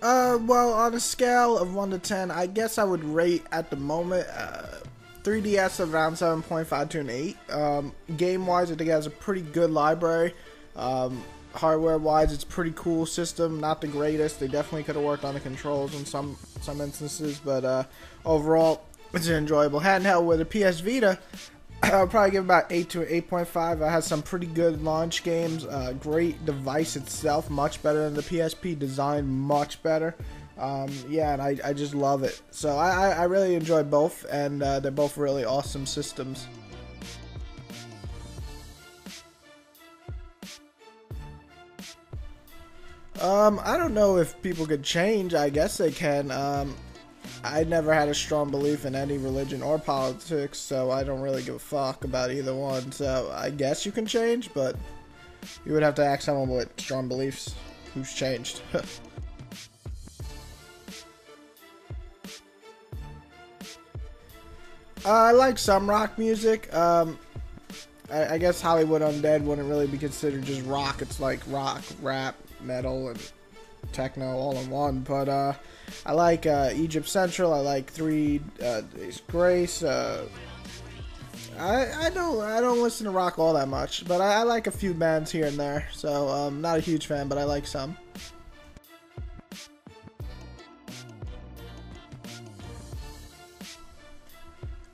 Well, on a scale of 1 to 10, I guess I would rate at the moment 3DS around 7.5 to an 8. Game-wise, I think it has a pretty good library. Hardware-wise, it's a pretty cool system. Not the greatest. They definitely could have worked on the controls in some instances, but overall, it's an enjoyable handheld. With a PS Vita, I'll probably give about 8 to 8.5. It has some pretty good launch games. Great device itself, much better than the PSP. Design much better. Yeah, and I just love it. So I really enjoy both, and they're both really awesome systems. I don't know if people could change. I guess they can. I never had a strong belief in any religion or politics, so I don't really give a fuck about either one. So I guess you can change, but you would have to ask someone with strong beliefs who's changed. I like some rock music. I guess Hollywood Undead wouldn't really be considered just rock. It's like rock, rap, metal, and techno all in one. But I like Egypt Central. I like 3 Days Grace. I don't listen to rock all that much, but I like a few bands here and there. So not a huge fan, but I like some.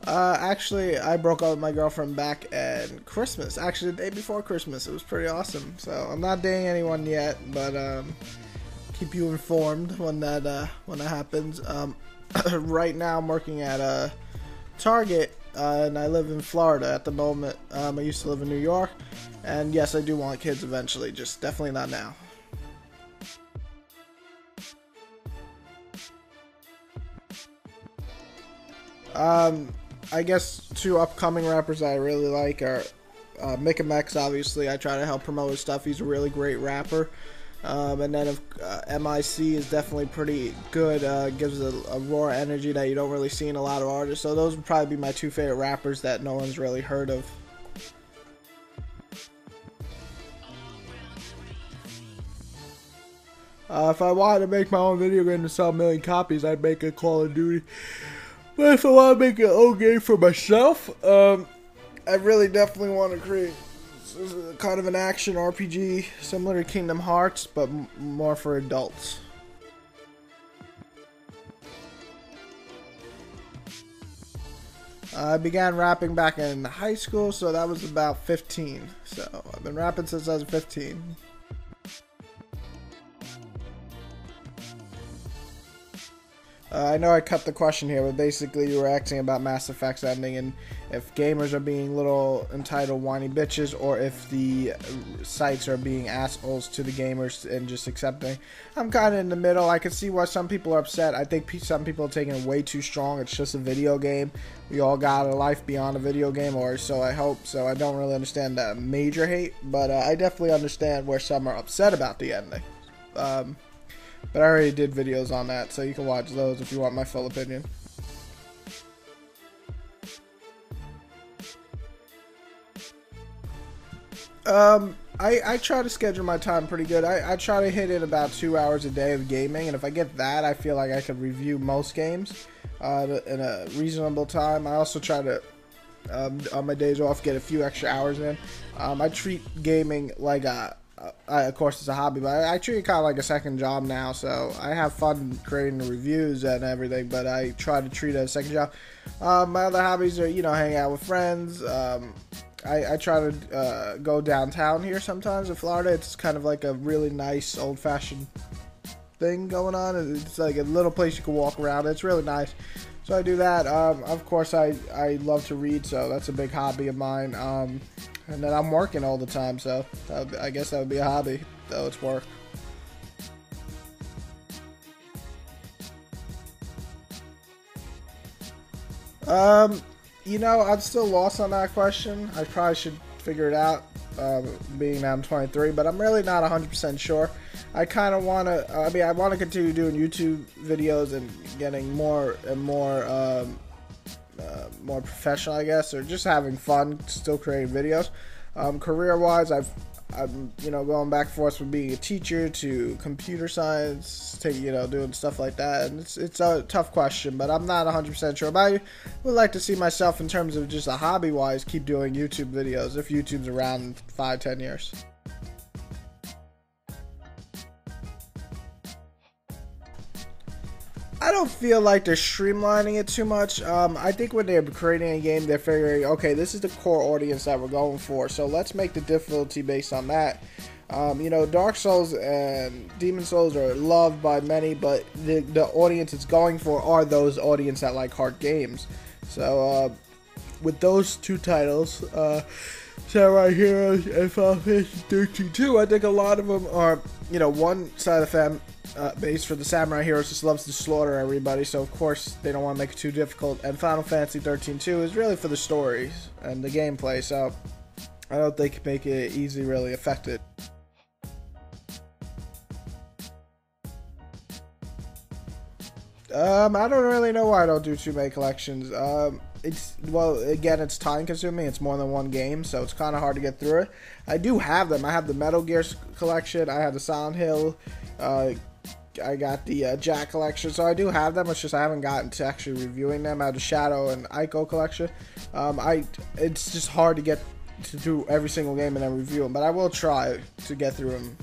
Actually, I broke up with my girlfriend back at Christmas. Actually, the day before Christmas. It was pretty awesome. So I'm not dating anyone yet, but keep you informed when that happens. Right now, I'm working at Target, and I live in Florida at the moment. I used to live in New York, and yes, I do want kids eventually. Just definitely not now. I guess 2 upcoming rappers I really like are Mick and Mex. Obviously, I try to help promote his stuff. He's a really great rapper. And then if MIC is definitely pretty good. Gives a raw energy that you don't really see in a lot of artists. So those would probably be my 2 favorite rappers that no one's really heard of. If I wanted to make my own video game to sell 1,000,000 copies, I'd make a Call of Duty. But if I want to make an own game for myself, I really definitely want to create kind of an action RPG similar to Kingdom Hearts, but more for adults. I began rapping back in high school, so that was about 15. So I've been rapping since I was 15. I know I cut the question here, but basically you were asking about Mass Effect's ending and if gamers are being little entitled whiny bitches or if the sites are being assholes to the gamers and just accepting. I'm kind of in the middle. I can see why some people are upset. I think some people are taking it way too strong. It's just a video game. We all got a life beyond a video game, or so I hope. So I don't really understand that major hate, but I definitely understand where some are upset about the ending. But I already did videos on that, so you can watch those if you want my full opinion. I try to schedule my time pretty good. I try to hit in about 2 hours a day of gaming, and if I get that, I feel like I could review most games in a reasonable time. I also try to, on my days off, get a few extra hours in. I treat gaming like of course it's a hobby, but I treat it kind of like a second job now, so I have fun creating the reviews and everything, but I try to treat it as a second job. My other hobbies are, hang out with friends. I try to go downtown here sometimes in Florida. It's kind of like a really nice old-fashioned thing going on. It's like a little place you can walk around. It's really nice. So I do that. Of course, I love to read, so that's a big hobby of mine. And then I'm working all the time, so I guess that would be a hobby, though it's work. I'm still lost on that question. I probably should figure it out, being that I'm 23, but I'm really not 100% sure. I kind of want to, I want to continue doing YouTube videos and getting more and more professional, I guess, or just having fun, still creating videos. Career-wise, I'm going back and forth from being a teacher to computer science, to doing stuff like that, and it's a tough question, but I'm not 100% sure. But I would like to see myself in terms of just a hobby wise keep doing YouTube videos if YouTube's around in 5-10 years. I don't feel like they're streamlining it too much. I think when they're creating a game, they're figuring, okay, this is the core audience that we're going for, so let's make the difficulty based on that. Dark Souls and Demon Souls are loved by many, but the audience it's going for are those audience that like hard games. So with those two titles, Samurai Heroes and Final Fantasy 13 2, I think a lot of them are, one side of the fan base for the Samurai Heroes just loves to slaughter everybody, so of course they don't want to make it too difficult, and Final Fantasy 13 2 is really for the stories and the gameplay, so I don't think make it easy really affected. I don't really know why I don't do too many collections. It's time consuming. It's more than one game, so it's kind of hard to get through it. I do have them. I have the Metal Gear collection. I have the Silent Hill. I got the Jack collection, so I do have them. It's just I haven't gotten to actually reviewing them. I have the Shadow and Ico collection. It's just hard to get to do every single game and then review them, but I will try to get through them.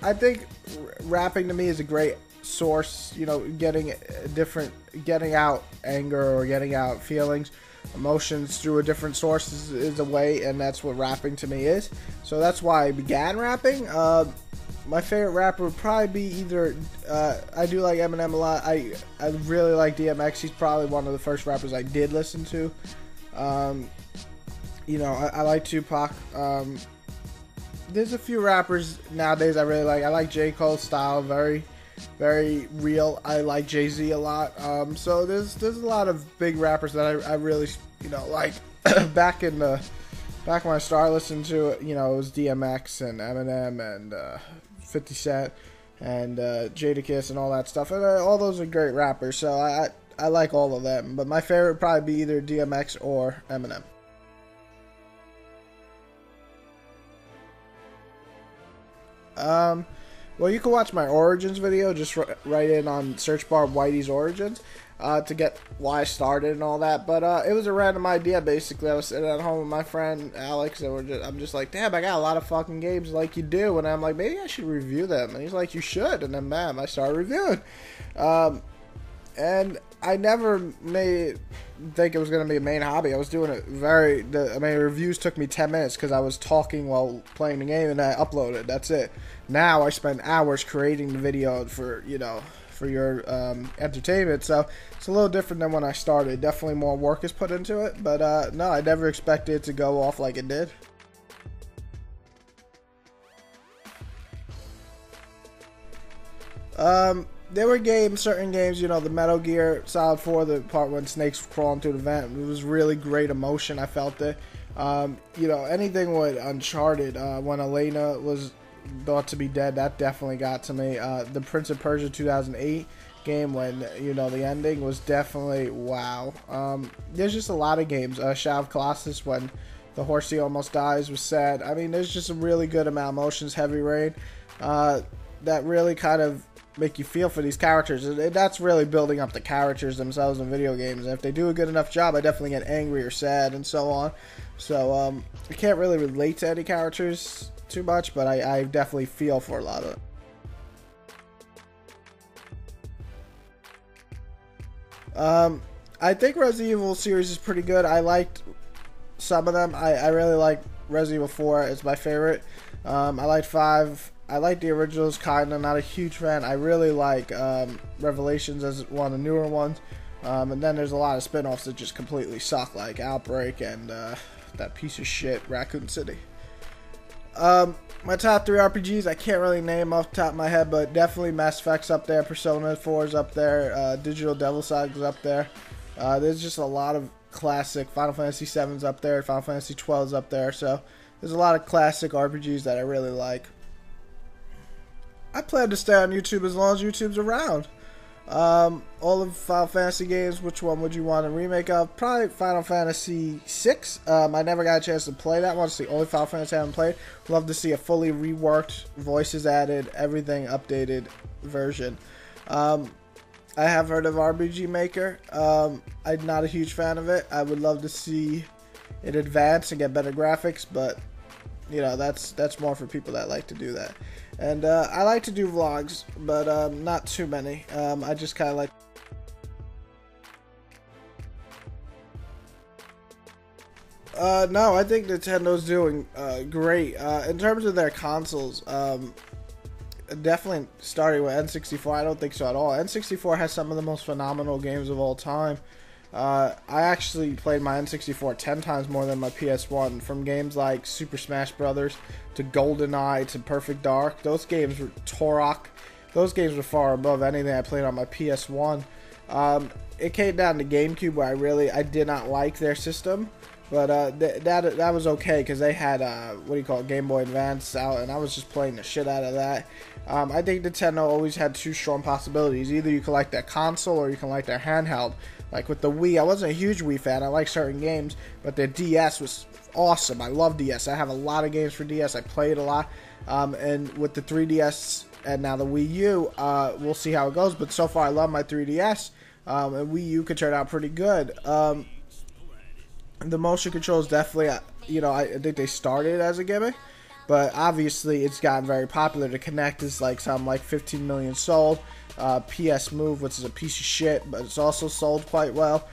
I think rapping to me is a great source, getting out anger or getting out feelings, emotions through a different source is a way, and that's what rapping to me is. So that's why I began rapping. My favorite rapper would probably be either, I do like Eminem a lot. I really like DMX. He's probably one of the first rappers I did listen to. I like Tupac. There's a few rappers nowadays I really like. I like J. Cole's style, very, very real. I like Jay-Z a lot. So there's a lot of big rappers that I really like. back when I started listening to it, it was DMX and Eminem and 50 Cent and Jadakiss and all that stuff. And all those are great rappers. So I like all of them. But my favorite would probably be either DMX or Eminem. Well, you can watch my Origins video. Just write in on search bar Whitey's Origins to get why I started and all that. But it was a random idea, basically. I was sitting at home with my friend Alex, and I'm just like, damn, I got a lot of fucking games like you do. And I'm like, maybe I should review them. And he's like, you should. And then, bam, I started reviewing. And I never think it was going to be a main hobby. I was doing it reviews took me 10 minutes because I was talking while playing the game, and I uploaded. That's it. Now I spend hours creating the video for your entertainment. So it's a little different than when I started. Definitely more work is put into it. But no, I never expected it to go off like it did. There were certain games, the Metal Gear Solid 4, the part when Snake's crawling through the vent, it was really great emotion. I felt it. Anything with Uncharted, when Elena was thought to be dead, that definitely got to me. The Prince of Persia 2008 game, when, the ending was definitely wow. There's just a lot of games. Shadow of Colossus, when the horsey almost dies, was sad. I mean, there's just a really good amount of emotions. Heavy Rain, that really kind of make you feel for these characters. That's really building up the characters themselves in video games, and if they do a good enough job, I definitely get angry or sad and so on. So I can't really relate to any characters too much, but I definitely feel for a lot of them. I think Resident Evil series is pretty good. I liked some of them. I really like Resident Evil 4. It's my favorite. I like 5. I like the originals, kinda. Not a huge fan. I really like Revelations as one of the newer ones. And then there's a lot of spin-offs that just completely suck, like Outbreak and that piece of shit, Raccoon City. My top 3 RPGs, I can't really name off the top of my head, but definitely Mass Effect's up there, Persona 4 is up there, Digital Devil Saga's up there. There's just a lot of classic. Final Fantasy 7's up there, Final Fantasy 12's up there, so there's a lot of classic RPGs that I really like. I plan to stay on YouTube as long as YouTube's around. All of Final Fantasy games, which one would you want a remake of? Probably Final Fantasy VI. I never got a chance to play that one. It's the only Final Fantasy I haven't played. Love to see a fully reworked, voices added, everything updated version. I have heard of RPG Maker. I'm not a huge fan of it. I would love to see it advance and get better graphics, but you know, that's more for people that like to do that. And I like to do vlogs, but not too many. I just kind of like... No, I think Nintendo's doing great. In terms of their consoles, definitely starting with N64, I don't think so at all. N64 has some of the most phenomenal games of all time. I actually played my N64 10 times more than my PS1, from games like Super Smash Brothers to GoldenEye to Perfect Dark. Those games were Turok. Those games were far above anything I played on my PS1. It came down to GameCube where I did not like their system, but that was okay because they had what do you call it, Game Boy Advance out, and I was just playing the shit out of that. I think Nintendo always had two strong possibilities. Either you can like their console or you can like their handheld. Like with the Wii, I wasn't a huge Wii fan. I like certain games, but their DS was awesome. I love DS. I have a lot of games for DS. I played a lot. And with the 3DS and now the Wii U, we'll see how it goes. But so far, I love my 3DS. And Wii U could turn out pretty good. The motion controls definitely, you know, I think they started as a gimmick. But obviously, it's gotten very popular. The Kinect is like something like 15 million sold. PS Move, which is a piece of shit, but it's also sold quite well.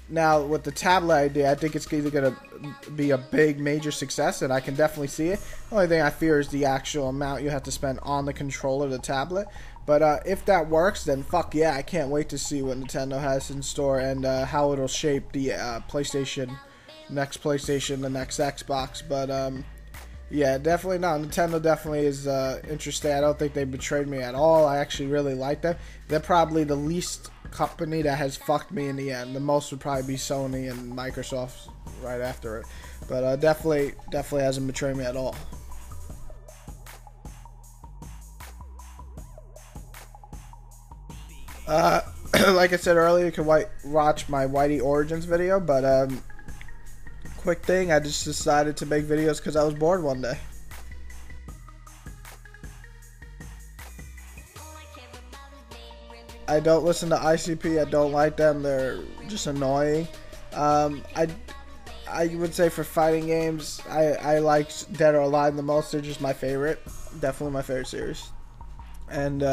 Now, with the tablet idea, I think it's either going to be a big, major success, and I can definitely see it. The only thing I fear is the actual amount you have to spend on the controller of the tablet. But if that works, then fuck yeah, I can't wait to see what Nintendo has in store and how it'll shape the PlayStation, next PlayStation, the next Xbox. But yeah, definitely not. Nintendo definitely is interesting. I don't think they betrayed me at all. I actually really like them. They're probably the least company that has fucked me in the end. The most would probably be Sony and Microsoft right after it. But definitely hasn't betrayed me at all. Like I said earlier, you can watch my Whitey Origins video, but quick thing, I just decided to make videos because I was bored one day. I don't listen to ICP. I don't like them. They're just annoying. I would say for fighting games, I like Dead or Alive the most. They're just my favorite. Definitely my favorite series. And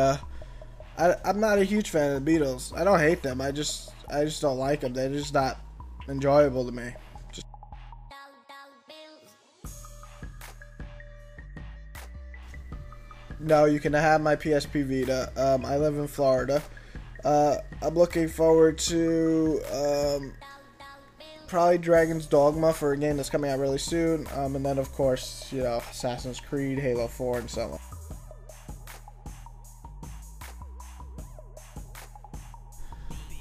I'm not a huge fan of the Beatles. I don't hate them. I just don't like them. They're just not enjoyable to me. No, you can have my PSP Vita. I live in Florida. I'm looking forward to probably Dragon's Dogma for a game that's coming out really soon. And then, of course, you know, Assassin's Creed, Halo 4, and so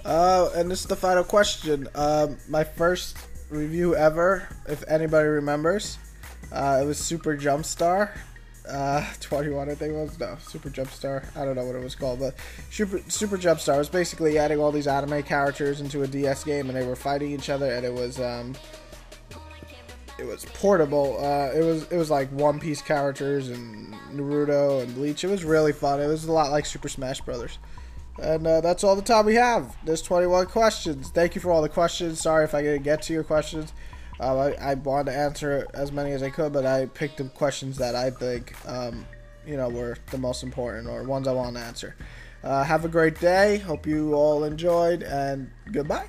on. And this is the final question. My first review ever, if anybody remembers, it was Super Jumpstar. 21 I think it was. No, Super Jumpstar, I don't know what it was called, but Super Jumpstar was basically adding all these anime characters into a DS game, and they were fighting each other, and it was portable. It was like One Piece characters and Naruto and Bleach. It was really fun. It was a lot like Super Smash Brothers. And that's all the time we have. There's 21 questions. Thank you for all the questions. Sorry if I didn't get to your questions. I wanted to answer as many as I could, but I picked the questions that I think, you know, were the most important or ones I want to answer. Have a great day. Hope you all enjoyed, and goodbye.